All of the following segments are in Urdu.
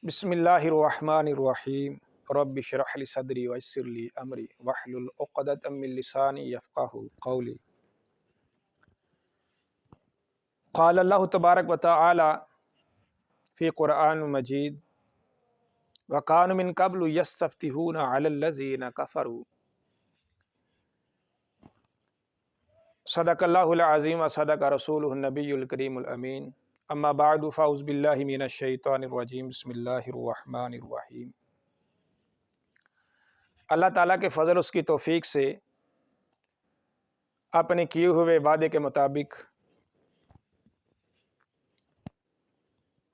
بسم اللہ الرحمن الرحیم رب اشرح لی صدری ویسر لی امری واحلل عقدۃ من لسانی یفقہوا قولی۔ قال اللہ تبارک و تعالی فی قرآن مجید وکانوا من قبل یستفتحون علی الذین کفروا۔ صدق اللہ العظیم و صدق رسولہ النبی الکریم الامین۔ اما بعد فاعوذ باللہ من الشیطان الرجیم بسم اللہ الرحمن الرحیم۔ اللہ تعالیٰ کے فضل اس کی توفیق سے اپنے کیے ہوئے وعدے کے مطابق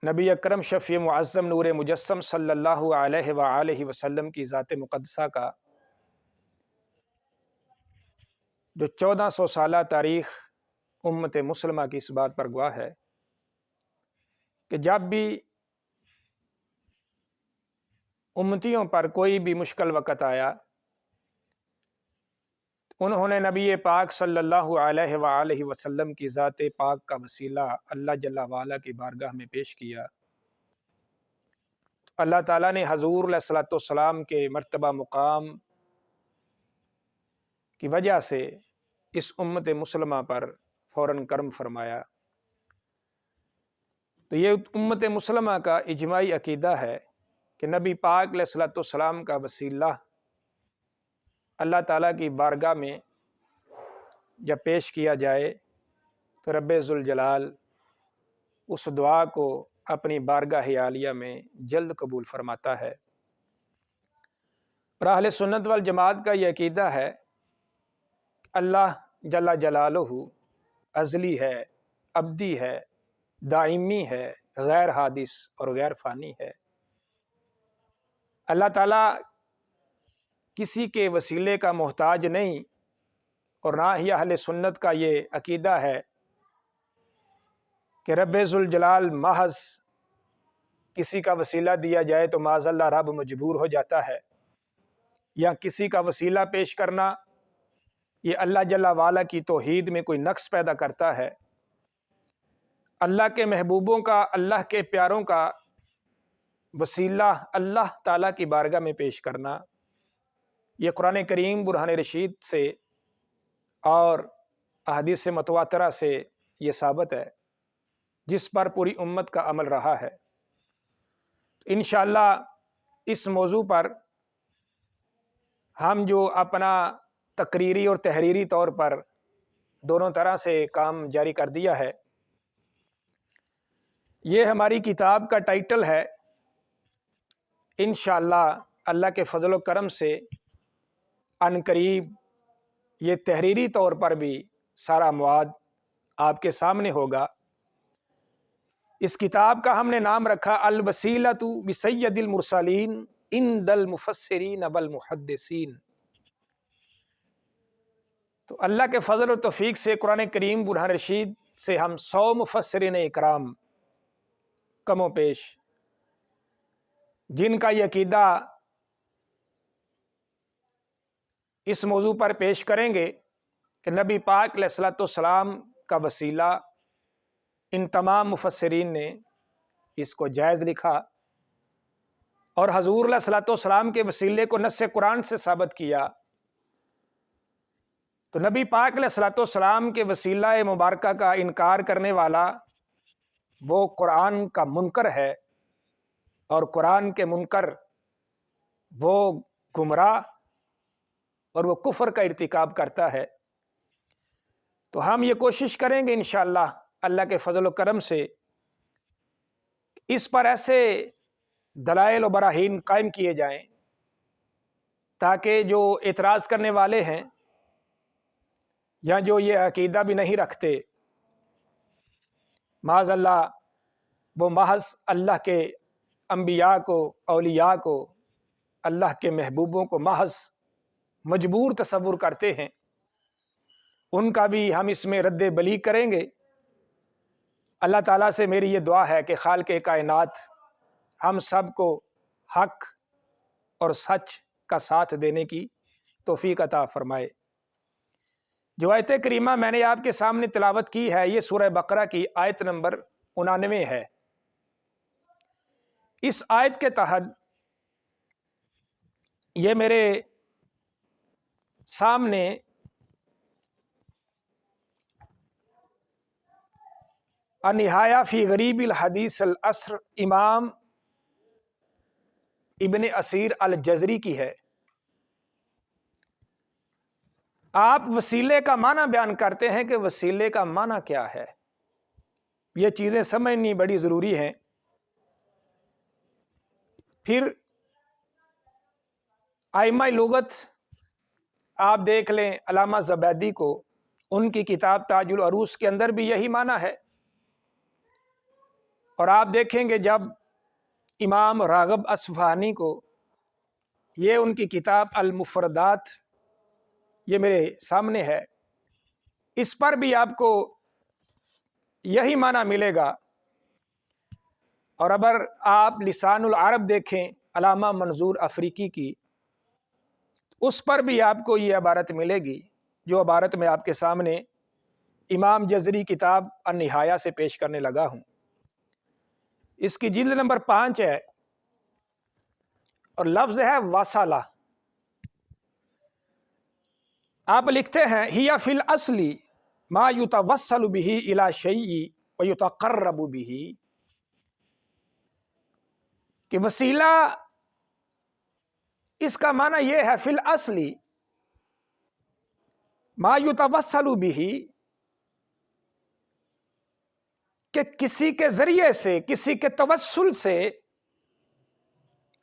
نبی اکرم شفیع معظم نور مجسم صلی اللہ علیہ وآلہ وسلم کی ذات مقدسہ کا جو 1400 سالہ تاریخ امت مسلمہ کی اس بات پر گواہ ہے کہ جب بھی امتیوں پر کوئی بھی مشکل وقت آیا انہوں نے نبی پاک صلی اللہ علیہ وآلہ وسلم کی ذات پاک کا وسیلہ اللہ جل وعلا کی بارگاہ میں پیش کیا۔ اللہ تعالیٰ نے حضور علیہ الصلوۃ والسلام کے مرتبہ مقام کی وجہ سے اس امت مسلمہ پر فوراً کرم فرمایا۔ تو یہ امت مسلمہ کا اجماعی عقیدہ ہے کہ نبی پاک علیہ الصلوۃ والسلام کا وسیلہ اللہ تعالیٰ کی بارگاہ میں جب پیش کیا جائے تو رب ذوالجلال اس دعا کو اپنی بارگاہ عالیہ میں جلد قبول فرماتا ہے۔ اور اہل سنت والجماعت کا یہ عقیدہ ہے کہ اللہ جل جلالہ ازلی ہے، ابدی ہے، دائمی ہے، غیر حادث اور غیر فانی ہے۔ اللہ تعالیٰ کسی کے وسیلے کا محتاج نہیں، اور نہ ہی اہل سنت کا یہ عقیدہ ہے کہ رب ذوالجلال محض کسی کا وسیلہ دیا جائے تو معاذ اللہ رب مجبور ہو جاتا ہے، یا کسی کا وسیلہ پیش کرنا یہ اللہ جل وعلا کی توحید میں کوئی نقص پیدا کرتا ہے۔ اللہ کے محبوبوں کا، اللہ کے پیاروں کا وسیلہ اللہ تعالیٰ کی بارگاہ میں پیش کرنا یہ قرآن کریم برہان رشید سے اور احادیث متواترہ سے یہ ثابت ہے، جس پر پوری امت کا عمل رہا ہے۔ انشاءاللہ اس موضوع پر ہم جو اپنا تقریری اور تحریری طور پر دونوں طرح سے کام جاری کر دیا ہے، یہ ہماری کتاب کا ٹائٹل ہے۔ انشاءاللہ اللہ کے فضل و کرم سے عن قریب یہ تحریری طور پر بھی سارا مواد آپ کے سامنے ہوگا۔ اس کتاب کا ہم نے نام رکھا الوسیلۃ بسید المرسلین عند المفسرین والمحدثین۔ تو اللہ کے فضل و توفیق سے قرآن کریم برہان رشید سے ہم 100 مفسرین اکرام کم و بیش جن کا یہ عقیدہ اس موضوع پر پیش کریں گے کہ نبی پاک علیہ الصلوۃ والسلام کا وسیلہ، ان تمام مفسرین نے اس کو جائز لکھا اور حضور علیہ الصلوۃ والسلام کے وسیلے کو نص قرآن سے ثابت کیا۔ تو نبی پاک علیہ الصلوۃ والسلام کے وسیلہ مبارکہ کا انکار کرنے والا وہ قرآن کا منکر ہے، اور قرآن کے منکر وہ گمراہ اور وہ کفر کا ارتکاب کرتا ہے۔ تو ہم یہ کوشش کریں گے انشاءاللہ اللہ کے فضل و کرم سے اس پر ایسے دلائل و براہین قائم کیے جائیں تاکہ جو اعتراض کرنے والے ہیں یا جو یہ عقیدہ بھی نہیں رکھتے، معاذ اللہ وہ محض اللہ کے انبیاء کو، اولیاء کو، اللہ کے محبوبوں کو محض مجبور تصور کرتے ہیں، ان کا بھی ہم اس میں رد بلی کریں گے۔ اللہ تعالیٰ سے میری یہ دعا ہے کہ خالق کائنات ہم سب کو حق اور سچ کا ساتھ دینے کی توفیق عطا فرمائے۔ جو آیت کریمہ میں نے آپ کے سامنے تلاوت کی ہے یہ سورہ بقرہ کی آیت نمبر 99 ہے۔ اس آیت کے تحت یہ میرے سامنے النہایہ فی غریب الحدیث العصر امام ابن اسیر الجزری کی ہے۔ آپ وسیلے کا معنی بیان کرتے ہیں کہ وسیلے کا معنی کیا ہے، یہ چیزیں سمجھنی بڑی ضروری ہیں۔ پھر ائمہ لغت آپ دیکھ لیں علامہ زبیدی کو، ان کی کتاب تاج العروض کے اندر بھی یہی معنی ہے، اور آپ دیکھیں گے جب امام راغب اصفہانی کو یہ ان کی کتاب المفردات یہ میرے سامنے ہے، اس پر بھی آپ کو یہی معنی ملے گا۔ اور اگر آپ لسان العرب دیکھیں علامہ منظور افریقی کی، اس پر بھی آپ کو یہ عبارت ملے گی جو عبارت میں آپ کے سامنے امام جزری کتاب النہایہ سے پیش کرنے لگا ہوں۔ اس کی جلد نمبر 5 ہے اور لفظ ہے وصلہ۔ آپ لکھتے ہیں ہی فی الاصل ما یتوسل به الی شیء ویتقرب به، کہ وسیلہ اس کا معنی یہ ہے فی الاصل ما یتوسل به، کہ کسی کے ذریعے سے، کسی کے توسل سے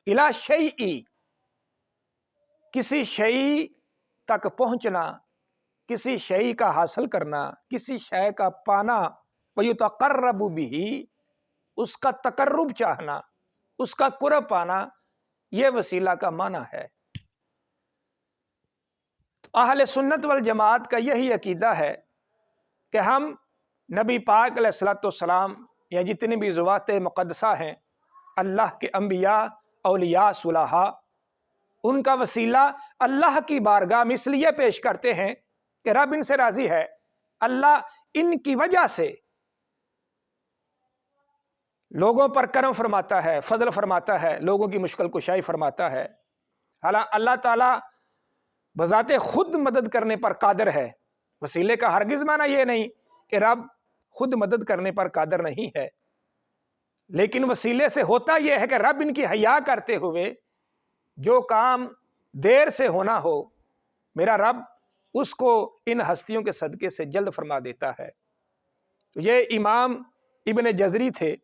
الی شیء، کسی شیء تک پہنچنا، کسی شیء کا حاصل کرنا، کسی شے کا پانا، ویتقرب به، اس کا تقرب چاہنا، اس کا قرب پانا، یہ وسیلہ کا معنی ہے۔ اہل سنت والجماعت کا یہی عقیدہ ہے کہ ہم نبی پاک علیہ الصلوۃ والسلام یا جتنی بھی ذوات مقدسہ ہیں، اللہ کے انبیاء، اولیاء، صلحاء، ان کا وسیلہ اللہ کی بارگاہ میں اس لیے پیش کرتے ہیں کہ رب ان سے راضی ہے، اللہ ان کی وجہ سے لوگوں پر کرم فرماتا ہے، فضل فرماتا ہے، لوگوں کی مشکل کشائی فرماتا ہے۔ حالانکہ اللہ تعالیٰ بذات خود مدد کرنے پر قادر ہے، وسیلے کا ہرگز معنی یہ نہیں کہ رب خود مدد کرنے پر قادر نہیں ہے، لیکن وسیلے سے ہوتا یہ ہے کہ رب ان کی حیا کرتے ہوئے جو کام دیر سے ہونا ہو، میرا رب اس کو ان ہستیوں کے صدقے سے جلد فرما دیتا ہے۔ تو یہ امام ابن جزری تھے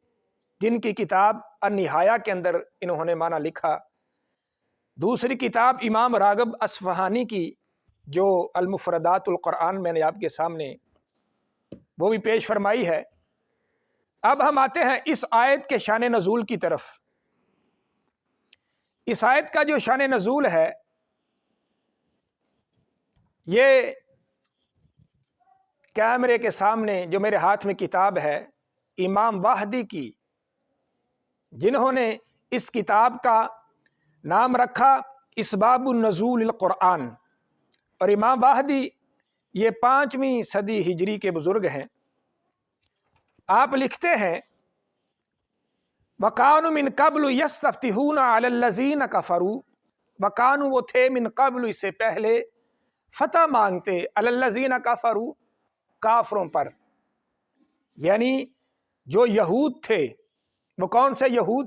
جن کی کتاب النہایہ کے اندر انہوں نے معنی لکھا۔ دوسری کتاب امام راغب اصفہانی کی جو المفردات القرآن میں نے آپ کے سامنے وہ بھی پیش فرمائی ہے۔ اب ہم آتے ہیں اس آیت کے شان نزول کی طرف۔ اس آیت کا جو شان نزول ہے یہ کیمرے کے سامنے جو میرے ہاتھ میں کتاب ہے امام واحدی کی، جنہوں نے اس کتاب کا نام رکھا اسباب النزول القرآن، اور امام واحدی یہ 5ویں صدی ہجری کے بزرگ ہیں۔ آپ لکھتے ہیں وَكَانُوا مِن قَبْلُ يَسْتَفْتِحُونَ عَلَى الَّذِينَ كَفَرُوا، وَكَانُوا وہ تھے من قبل اس سے پہلے فتح مانگتے عَلَى الَّذِينَ كَفَرُوا کافروں پر، یعنی جو یہود تھے۔ وہ کون سے یہود؟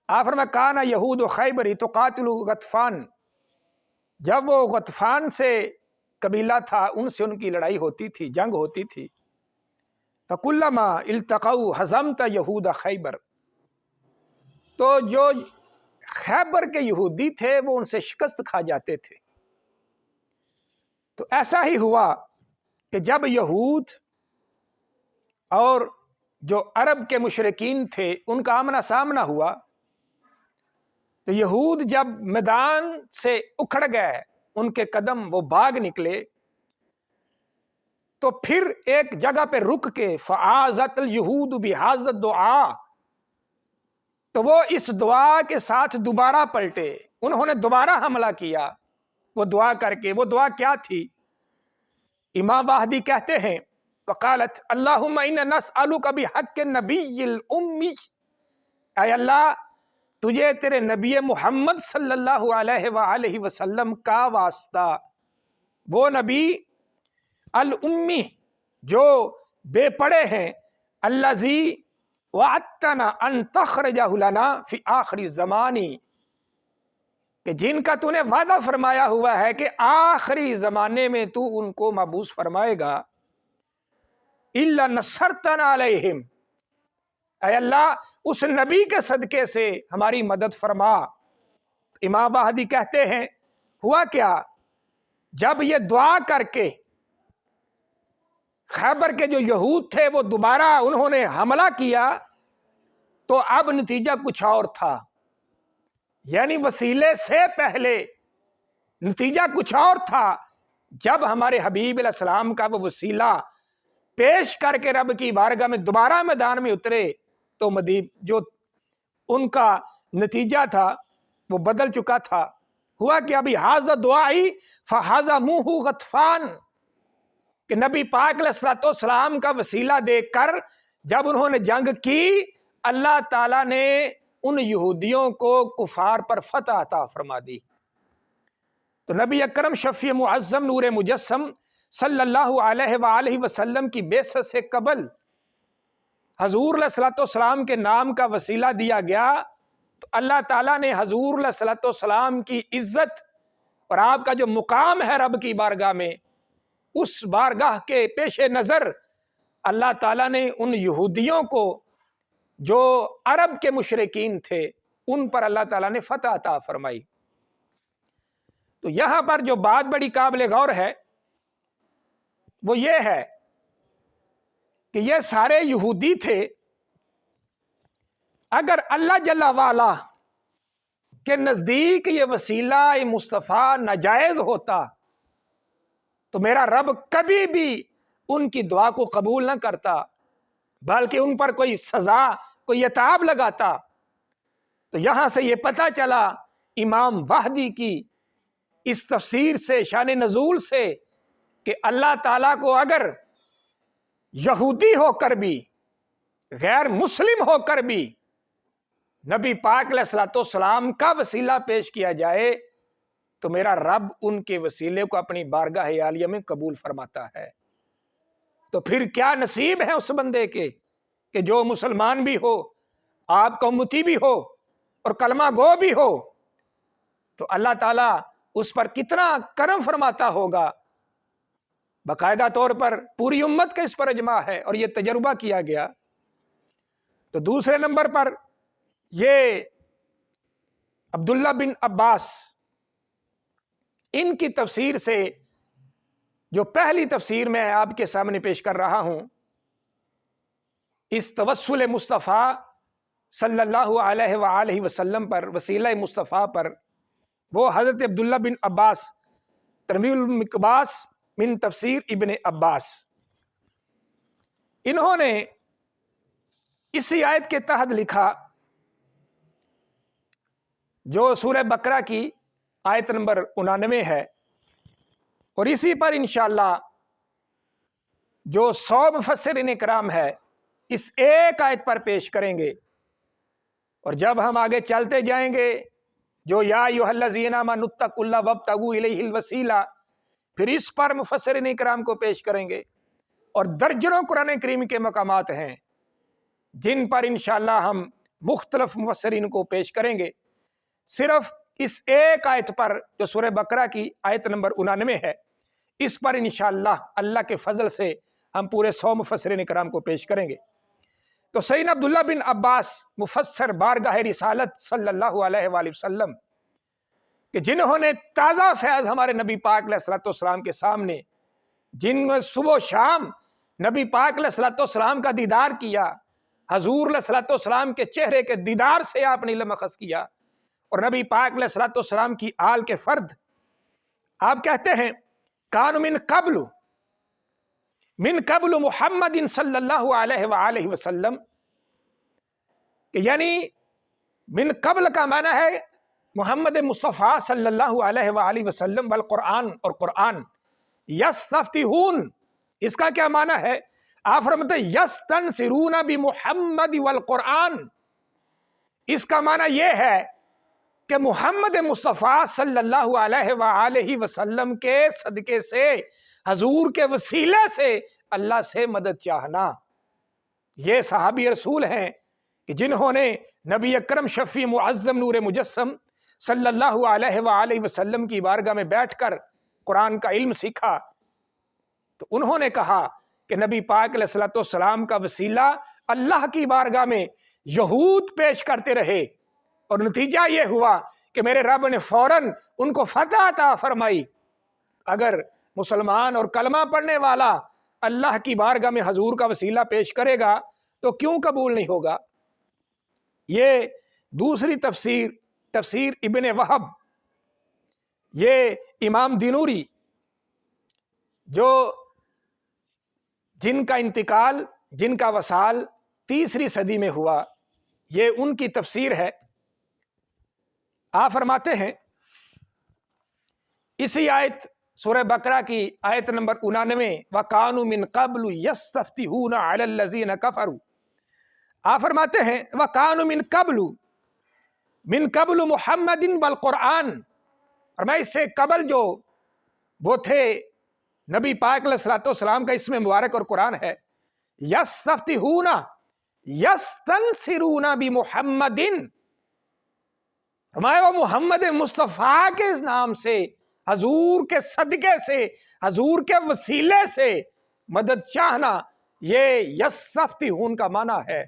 آخر میں کانا یہود و خیبری تو قاتل غطفان، جب وہ غطفان سے قبیلہ تھا ان سے ان کی لڑائی ہوتی تھی، جنگ ہوتی تھی۔ فَكُلَّمَا الْتَقَوْا هَزَمْتَ يَهُودَ خیبر، تو جو خیبر کے یہودی تھے وہ ان سے شکست کھا جاتے تھے۔ تو ایسا ہی ہوا کہ جب یہود اور جو عرب کے مشرکین تھے ان کا آمنا سامنا ہوا، تو یہود جب میدان سے اکھڑ گئے، ان کے قدم وہ بھاگ نکلے، تو پھر ایک جگہ پہ رک کے فَعَاذَتِ الْيَهُودُ بِهَذَا الدُّعَاء، تو وہ اس دعا کے ساتھ دوبارہ پلٹے، انہوں نے دوبارہ حملہ کیا وہ دعا کر کے۔ وہ دعا کیا تھی؟ امام واحدی کہتے ہیں وقالت اللہم انا نسألک بحق النبی الامی، اے اللہ تجھے تیرے نبی محمد صلی اللہ علیہ وآلہ وسلم کا واسطہ، وہ نبی الامی جو بے پڑے ہیں، الذی وعدتنا ان تخرجہ لنا فی آخری زمانی، کہ جن کا تو نے وعدہ فرمایا ہوا ہے کہ آخری زمانے میں تو ان کو مبعوث فرمائے گا، الا نصرتنا علیہم، اے اللہ اس نبی کے صدقے سے ہماری مدد فرما۔ امام مہدی کہتے ہیں ہوا کیا، جب یہ دعا کر کے خیبر کے جو یہود تھے وہ دوبارہ انہوں نے حملہ کیا تو اب نتیجہ کچھ اور تھا، یعنی وسیلے سے پہلے نتیجہ کچھ اور تھا۔ جب ہمارے حبیب علیہ السلام کا وہ وسیلہ پیش کر کے رب کی بارگاہ میں دوبارہ میدان میں اترے تو جو ان کا نتیجہ تھا وہ بدل چکا تھا۔ ہوا کہ ابھی حاضر دعائی فحاضر منہ غطفان، کہ نبی پاک علیہ السلام کا وسیلہ دیکھ کر جب انہوں نے جنگ کی، اللہ تعالیٰ نے ان یہودیوں کو کفار پر فتح عطا فرما دی۔ تو نبی اکرم شفیع معظم نور مجسم صلی اللہ علیہ وآلہ وسلم کی بعثت سے قبل حضور علیہ السلام کے نام کا وسیلہ دیا گیا، تو اللہ تعالیٰ نے حضور علیہ السلام کی عزت اور آپ کا جو مقام ہے رب کی بارگاہ میں، اس بارگاہ کے پیش نظر اللہ تعالیٰ نے ان یہودیوں کو جو عرب کے مشرکین تھے ان پر اللہ تعالیٰ نے فتح عطا فرمائی۔ تو یہاں پر جو بات بڑی قابل غور ہے وہ یہ ہے کہ یہ سارے یہودی تھے، اگر اللہ جل وعلا کے نزدیک یہ وسیلہ مصطفیٰ ناجائز ہوتا تو میرا رب کبھی بھی ان کی دعا کو قبول نہ کرتا، بلکہ ان پر کوئی سزا، کوئی عتاب لگاتا۔ تو یہاں سے یہ پتہ چلا امام وحدی کی اس تفسیر سے، شان نزول سے، کہ اللہ تعالیٰ کو اگر یہودی ہو کر بھی، غیر مسلم ہو کر بھی نبی پاک علیہ السلام کا وسیلہ پیش کیا جائے تو میرا رب ان کے وسیلے کو اپنی بارگاہ عالیہ میں قبول فرماتا ہے۔ تو پھر کیا نصیب ہے اس بندے کے کہ جو مسلمان بھی ہو، آپ کا امتی بھی ہو اور کلمہ گو بھی ہو، تو اللہ تعالیٰ اس پر کتنا کرم فرماتا ہوگا۔ باقاعدہ طور پر پوری امت کا اس پر اجماع ہے اور یہ تجربہ کیا گیا۔ تو دوسرے نمبر پر یہ عبداللہ بن عباس، ان کی تفسیر سے جو پہلی تفسیر میں آپ کے سامنے پیش کر رہا ہوں، اس توسل مصطفیٰ صلی اللہ علیہ وآلہ وسلم پر، وسیلہ مصطفیٰ پر، وہ حضرت عبداللہ بن عباس، تنویر المقباس من تفسیر ابن عباس، انہوں نے اسی آیت کے تحت لکھا جو سورہ بقرہ کی آیت نمبر 99 ہے، اور اسی پر انشاءاللہ جو 100 مفسرین کرام ہے اس ایک آیت پر پیش کریں گے، اور جب ہم آگے چلتے جائیں گے جو یا ایھا الذین آمنوا اتقوا اللہ وابتغوا الیہ الوسیلہ، پھر اس پر مفسرین کرام کو پیش کریں گے، اور درجنوں قرآن کریم کے مقامات ہیں جن پر انشاءاللہ ہم مختلف مفسرین کو پیش کریں گے۔ صرف اس ایک آیت پر جو سورہ بقرہ کی آیت نمبر 99 ہے، اس پر انشاءاللہ اللہ کے فضل سے ہم پورے 100 مفسرین کرام کو پیش کریں گے۔ تو سیدنا عبداللہ بن عباس مفسر بارگاہ رسالت صلی اللہ علیہ وآلہ وسلم، کہ جنہوں نے تازہ فیض ہمارے نبی پاک علیہ السلام کے سامنے، جن نے صبح و شام نبی پاک علیہ السلام کا دیدار کیا، حضور علیہ السلام کے چہرے کے دیدار سے آپ نے علم اخذ کیا، اور نبی پاک علیہ السلام کی آل کے فرد، آپ کہتے ہیں کان من قبل محمد صلی اللہ علیہ وآلہ وسلم، کہ یعنی من قبل کا معنی ہے محمد مصطفیٰ صلی اللہ علیہ وآلہ وسلم والقرآن، اور قرآن، یستفتحون، اس کا کیا معنی ہے؟ آپ فرماتے ہیں یستنصرون بمحمد والقرآن، اس کا معنی یہ ہے کہ محمد مصطفیٰ صلی اللہ علیہ وآلہ وسلم کے صدقے سے، حضور کے وسیلے سے اللہ سے مدد چاہنا۔ یہ صحابی رسول ہیں کہ جنہوں نے نبی اکرم شفیع معظم نور مجسم صلی اللہ علیہ وآلہ وسلم کی بارگاہ میں بیٹھ کر قرآن کا علم سیکھا، تو انہوں نے کہا کہ نبی پاک علیہ الصلوۃ والسلام کا وسیلہ اللہ کی بارگاہ میں یہود پیش کرتے رہے، اور نتیجہ یہ ہوا کہ میرے رب نے فوراً ان کو فتح عطا فرمائی۔ اگر مسلمان اور کلمہ پڑھنے والا اللہ کی بارگاہ میں حضور کا وسیلہ پیش کرے گا تو کیوں قبول نہیں ہوگا؟ یہ دوسری تفسیر، تفسیر ابن وہب، یہ امام دینوری جو جن کا انتقال، جن کا وصال تیسری صدی میں ہوا، یہ ان کی تفسیر ہے۔ آپ فرماتے ہیں اسی آیت سورہ بقرہ کی آیت نمبر 99، وَكَانُوا مِن قَبْلُ يَسْتَفْتِحُونَ عَلَى الَّذِينَ كَفَرُوا، آپ فرماتے ہیں وَكَانُوا مِن قَبْلُ مُحَمَّدٍ وَالْقُرْآنِ، فرمایا اس سے قبل جو وہ تھے نبی پاک علیہ الصلوۃ والسلام کا اسم مبارک اور قرآن ہے، یستفتحون یستنصرون بمحمد، فرمایا وہ محمد مصطفیٰ کے نام سے، حضور کے صدقے سے، حضور کے وسیلے سے مدد چاہنا، یہ یستفتحون کا معنی ہے۔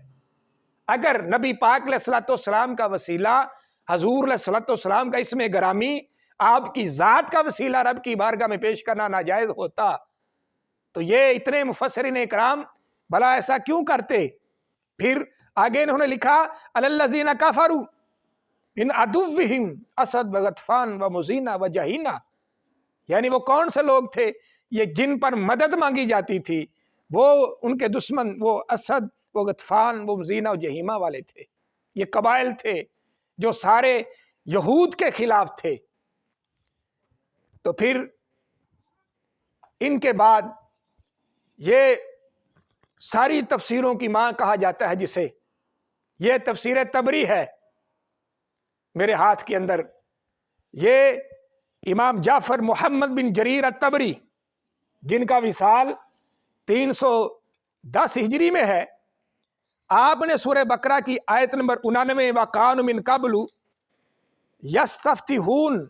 اگر نبی پاک علیہ الصلوۃ والسلام کا وسیلہ، حضور علیہ الصلوۃ والسلام کا اسم گرامی، آپ کی ذات کا وسیلہ رب کی بارگاہ میں پیش کرنا ناجائز ہوتا تو یہ اتنے مفسرین اکرام بھلا ایسا کیوں کرتے؟ پھر آگے انہوں نے لکھا الذین کفروا من عدوہم اسد و غطفان و مزینہ و جہینہ، یعنی وہ کون سے لوگ تھے؟ یہ جن پر مدد مانگی جاتی تھی، وہ ان کے دشمن وہ اسد، وہ غطفان، وہ مزینہ و جہیمہ والے تھے۔ یہ قبائل تھے جو سارے یہود کے خلاف تھے۔ تو پھر ان کے بعد یہ ساری تفسیروں کی ماں کہا جاتا ہے جسے، یہ تفسیر تبری ہے میرے ہاتھ کے اندر، یہ امام جعفر محمد بن جریر الطبری جن کا وصال 310 ہجری میں ہے، آپ نے سورہ بقرہ کی آیت نمبر 99 وَكَانُوا مِن قَبْلُ يَسْتَفْتِحُونَ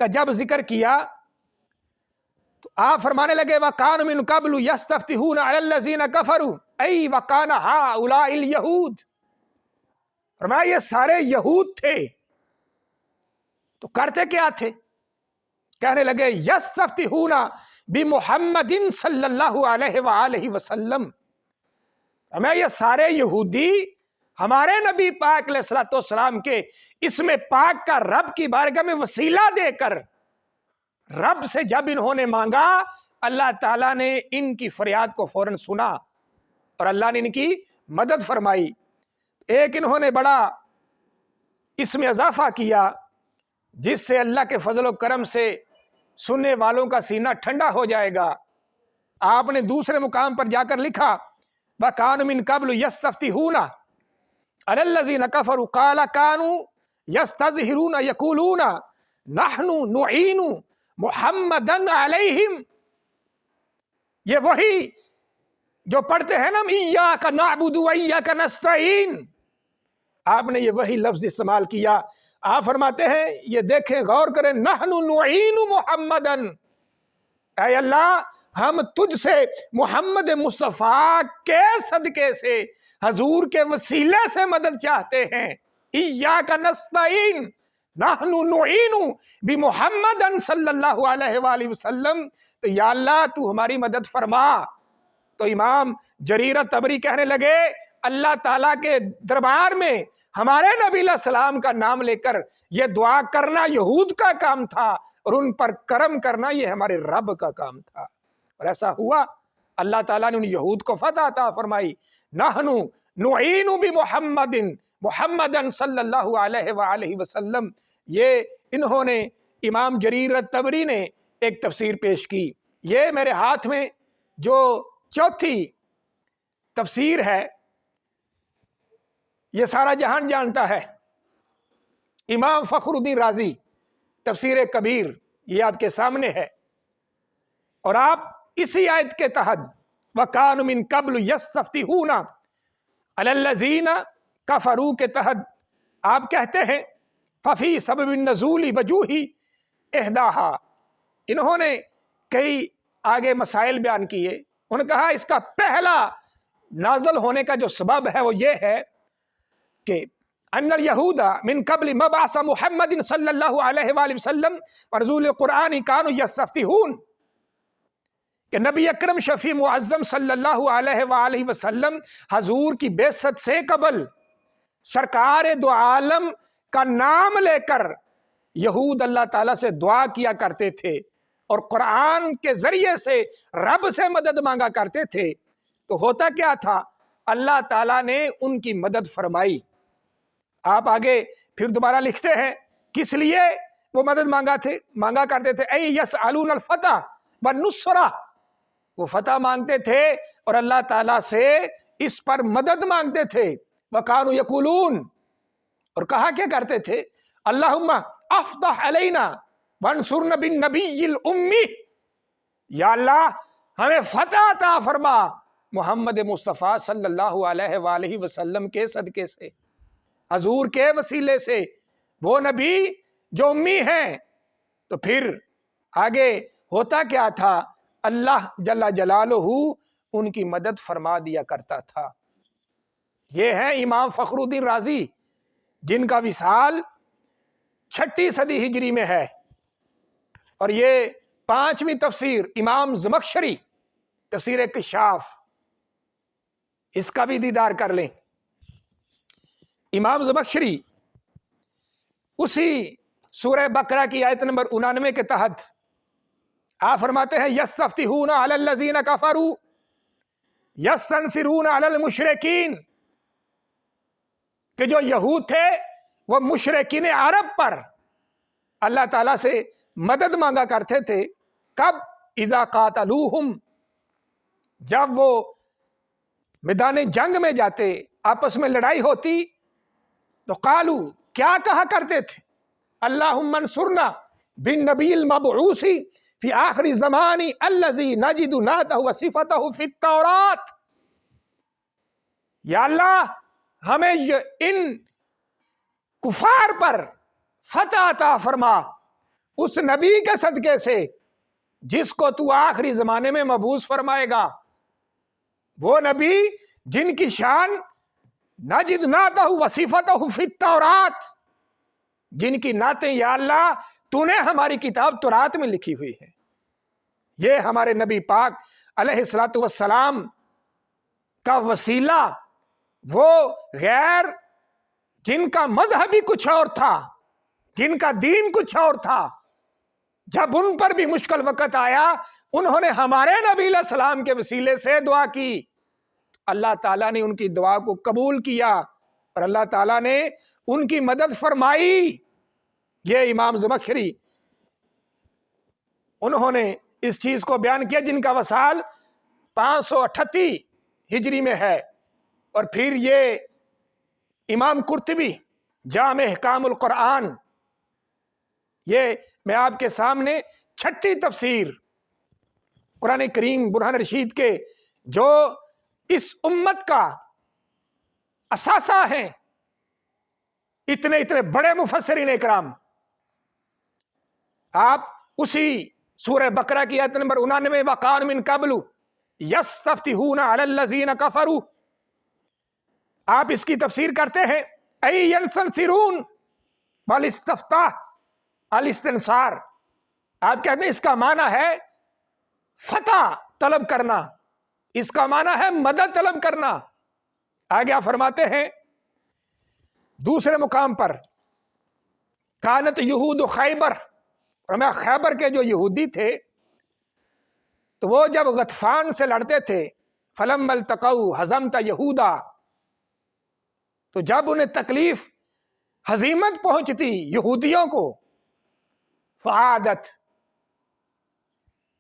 کا جب ذکر کیا تو آپ فرمانے لگے وَكَانُوا مِن قَبْلُ يَسْتَفْتِحُونَ عَلَى الَّذِينَ كَفَرُوا أَيْ وَكَانَ هَؤُلَاءِ الْيَهُودُ، فرمایا یہ سارے یہود تھے۔ تو کرتے کیا تھے؟ کہنے لگے یستفتحون بمحمد صلی اللہ علیہ وآلہ وسلم، فرمایا یہ سارے یہودی ہمارے نبی پاک علیہ الصلوۃ والسلام کے اسم پاک کا رب کی بارگاہ میں وسیلہ دے کر، رب سے جب انہوں نے مانگا اللہ تعالیٰ نے ان کی فریاد کو فوراً سنا اور اللہ نے ان کی مدد فرمائی۔ ایک انہوں نے بڑا اس میں اضافہ کیا جس سے اللہ کے فضل و کرم سے سننے والوں کا سینہ ٹھنڈا ہو جائے گا۔ آپ نے دوسرے مقام پر جا کر لکھا وَكَانُوا مِن قَبْلُ يَسْتَفْتِحُونَ عَلَى الَّذِينَ كَفَرُوا قَالَ كَانُوا يَسْتَظْهِرُونَ يَقُولُونَ نَحْنُ نُعِينُ مُحَمَّدًا عَلَيْهِمْ، یہ وہی جو پڑھتے ہیں نا إِيَّاكَ نَعْبُدُ وَإِيَّاكَ نَسْتَعِينُ، آپ نے یہ وہی لفظ استعمال کیا۔ آپ فرماتے ہیں یہ دیکھیں، غور کریں، نَحْنُ نُعِينُ مُحَمَّدًا، اے اللہ ہم تجھ سے محمد مصطفیٰ کے صدقے سے، حضور کے وسیلے سے مدد چاہتے ہیں۔ إِيَّاكَ نَسْتَعِينُ نَحْنُ نُعِينُ بِمُحَمَّدٍ صلی اللہ علیہ وآلہ وسلم، تو یا اللہ تو ہماری مدد فرما۔ تو امام جریر الطبری کہنے لگے اللہ تعالیٰ کے دربار میں ہمارے نبی علیہ السلام کا نام لے کر یہ دعا کرنا یہود کا کام تھا، اور ان پر کرم کرنا یہ ہمارے رب کا کام تھا، اور ایسا ہوا۔ اللہ تعالیٰ نے ان یہود کو فتح عطا فرمائی۔ نحن نعین بمحمد محمدً صلی اللہ علیہ وآلہ وسلم، یہ انہوں نے امام جریر الطبری نے ایک تفسیر پیش کی۔ یہ میرے ہاتھ میں جو چوتھی تفسیر ہے یہ سارا جہان جانتا ہے۔ امام فخر الدین رازی تفسیر کبیر یہ آپ کے سامنے ہے، اور آپ اسی آیت کے تحت وَكَانُوا مِن قَبْلُ يَسْتَفْتِحُونَ عَلَى الَّذِينَ كَفَرُوا کے تحت آپ کہتے ہیں فَفِي سَبَبِ النُّزُولِ وَجُوهِ إِحْدَاهَا۔ انہوں نے کئی آگے مسائل بیان کیے، انہوں نے کہا اس کا پہلا نازل ہونے کا جو سبب ہے وہ یہ ہے کہ ان الیہود من قبل مبعث محمد صلی اللہ علیہ وآلہ وسلم ونزول القرآن كانوا يستفتحون، کہ نبی اکرم شفیع معظم صلی اللہ علیہ وآلہ وسلم حضور کی بعثت سے قبل سرکار دو عالم کا نام لے کر یہود اللہ تعالیٰ سے دعا کیا کرتے تھے اور قرآن کے ذریعے سے رب سے مدد مانگا کرتے تھے۔ تو ہوتا کیا تھا، اللہ تعالیٰ نے ان کی مدد فرمائی۔ آپ آگے پھر دوبارہ لکھتے ہیں کس لیے وہ مدد مانگا کرتے تھے، اے یسألون الفتح والنصرہ، وہ فتح مانگتے تھے اور اللہ تعالیٰ سے اس پر مدد مانگتے تھے۔ وَكَانُوا يَقُولُونَ، اور کہا کیا کرتے تھے، اللہم افتح علینا وانصرنا بالنبی الامی، یا اللہ ہمیں فتح عطا فرما محمد مصطفیٰ صلی اللہ علیہ وآلہ وسلم کے صدقے سے، حضور کے وسیلے سے، وہ نبی جو امی ہیں۔ تو پھر آگے ہوتا کیا تھا، اللہ جل جلالہ ان کی مدد فرما دیا کرتا تھا۔ یہ ہیں امام فخر الدین رازی جن کا وصال 6 صدی ہجری میں ہے، اور یہ 5ویں تفسیر امام زمخشری تفسیر کشاف، اس کا بھی دیدار کر لیں۔ امام زمخشری اسی سورہ بقرہ کی آیت نمبر 99 کے تحت آپ فرماتے ہیں یستفتحون علی الذین کفروا یستنصرون علی المشرکین، کہ جو یہود تھے وہ مشرکین عرب پر اللہ تعالیٰ سے مدد مانگا کرتے تھے۔ کب؟ اذا قاتلوہم، جب وہ میدان جنگ میں جاتے، آپس میں لڑائی ہوتی تو قالو، کیا کہا کرتے تھے، اللہم انصرنا بالنبی المبعوث فی آخر الزمان الذی نجد نعتہ وصفتہ فی التوراۃ، یا اللہ ہمیں ان کفار پر فتح عطا فرما اس نبی کے صدقے سے جس کو تو آخری زمانے میں مبعوث فرمائے گا، وہ نبی جن کی شان نجد نعتہ وصفتہ فی التوراۃ، جن کی نعتیں یا اللہ تو نے ہماری کتاب تورات میں لکھی ہوئی ہے۔ یہ ہمارے نبی پاک علیہ الصلوۃ والسلام کا وسیلہ، وہ غیر جن کا مذہب ہی کچھ اور تھا، جن کا دین کچھ اور تھا، جب ان پر بھی مشکل وقت آیا انہوں نے ہمارے نبی علیہ السلام کے وسیلے سے دعا کی، اللہ تعالیٰ نے ان کی دعا کو قبول کیا اور اللہ تعالیٰ نے ان کی مدد فرمائی۔ یہ امام زمخشری انہوں نے اس چیز کو بیان کیا جن کا وصال 538 ہجری میں ہے۔ اور پھر یہ امام قرطبی جامع احکام القرآن، یہ میں آپ کے سامنے 6 تفسیر قرآن کریم برہان رشید کے جو اس امت کا اثاثہ ہیں، اتنے بڑے مفسرین اکرام، آپ اسی سورہ بقرہ کی آیت نمبر 99 وَقَانُوا مِن قَبْلُ يَسْتَفْتِحُونَ عَلَى الَّذِينَ كَفَرُوا، آپ اس کی تفسیر کرتے ہیں اَيْ يَنْصَرُونَ وَالِاسْتِفْتَاحُ الاستنصار، آپ کہتے ہیں اس کا معنی ہے فتح طلب کرنا، اس کا معنی ہے مدد طلب کرنا۔ آگے آپ فرماتے ہیں دوسرے مقام پر کانت یہود خیبر، اور خیبر کے جو یہودی تھے تو وہ جب غطفان سے لڑتے تھے فلما التقوا ہزمت یہودا، تو جب انہیں تکلیف ہزیمت پہنچتی یہودیوں کو فعادت،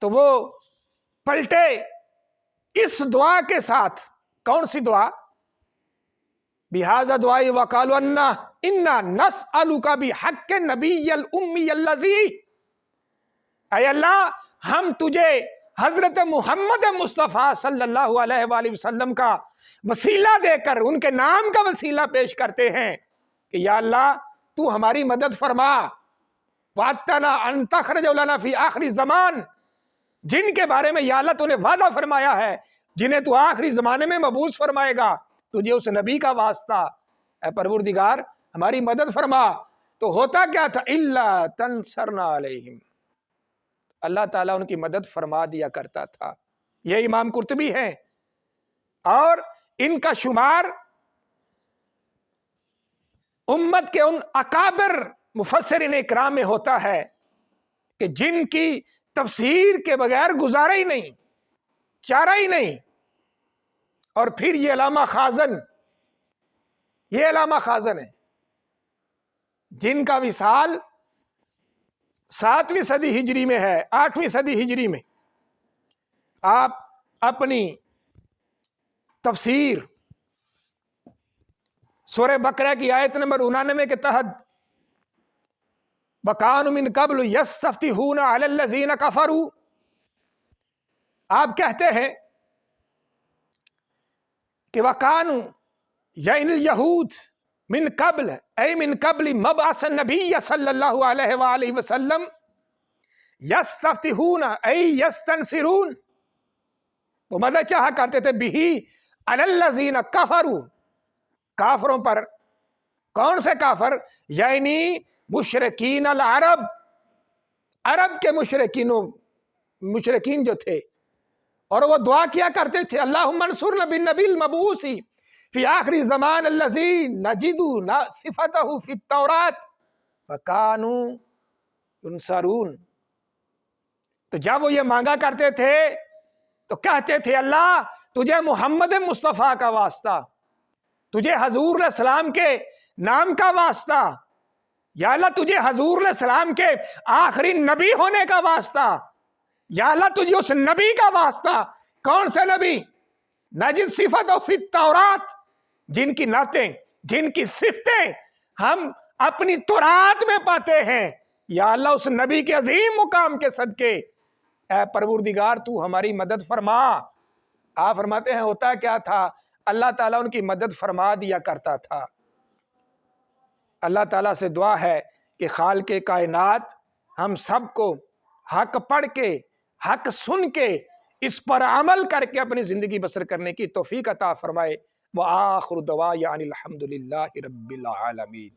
تو وہ پلٹے اس دعا کے ساتھ۔ کون سی دعا؟ بہذا دعائی وقالوا انا نسألک بحق نبی الامی الذی، اے اللہ ہم تجھے حضرت محمد مصطفیٰ صلی اللہ علیہ وآلہ وسلم کا وسیلہ دے کر، ان کے نام کا وسیلہ پیش کرتے ہیں کہ یا اللہ تو ہماری مدد فرما، وعدتنا ان تخرج لنا فی آخری زمان، جن کے بارے میں یا اللہ تو نے وعدہ فرمایا ہے جنہیں تو آخری زمانے میں مبعوث فرمائے گا، تجھے اس نبی کا واسطہ، اے پروردگار ہماری مدد فرما۔ تو ہوتا کیا تھا؟ الا تنصرنا علیہم، اللہ تعالیٰ ان کی مدد فرما دیا کرتا تھا۔ یہ امام قرطبی ہیں، اور ان کا شمار امت کے ان اکابر مفسرین اکرام میں ہوتا ہے کہ جن کی تفسیر کے بغیر گزارا ہی نہیں، چارہ ہی نہیں۔ اور پھر یہ علامہ خازن ہے جن کا وصال 7ویں صدی ہجری میں ہے، 8ویں صدی ہجری میں۔ آپ اپنی تفسیر سورہ بقرہ کی آیت نمبر 99 کے تحت وَكَانُوا مِن قَبْلُ يَسْتَفْتِحُونَ عَلَى الَّذِينَ كَفَرُوا، آپ کہتے ہیں کہ وَكَانُوا یعنی الیہود من قبل، اے من قبل مبعث النبی صلی اللہ علیہ وآلہ وسلم، یستفتحون اے یستنصرون، وہ مدد چاہا کرتے تھے بہی علی الذین کفروا، کافروں پر۔ کون سے کافر؟ یعنی مشرکین العرب، عرب کے مشرکین جو تھے، اور وہ دعا کیا کرتے تھے اللہم انصرنا بالنبی المبعوث فی آخری زمان الذی نجد صفتہ فی التوراۃ فکانوا ینصرون۔ تو جب وہ یہ مانگا کرتے تھے تو کہتے تھے اللہ تجھے محمد مصطفیٰ کا واسطہ، تجھے حضور علیہ السلام کے نام کا واسطہ، یا اللہ تجھے حضور علیہ السلام کے آخری نبی ہونے کا واسطہ، یا اللہ تجھے اس نبی کا واسطہ۔ کون سے نبی؟ نجد صفت فی التوراۃ، جن کی نعتیں، جن کی صفتیں ہم اپنی تورات میں پاتے ہیں، یا اللہ اس نبی کے عظیم مقام کے صدقے اے پروردگار تو ہماری مدد فرما۔ آپ فرماتے ہیں ہوتا کیا تھا؟ اللہ تعالیٰ ان کی مدد فرما دیا کرتا تھا۔ اللہ تعالیٰ سے دعا ہے کہ خالق کائنات ہم سب کو حق پڑھ کے، حق سن کے، اس پر عمل کر کے اپنی زندگی بسر کرنے کی توفیق عطا فرمائے۔ وآخر دعوانا الحمد للہ رب العالمین۔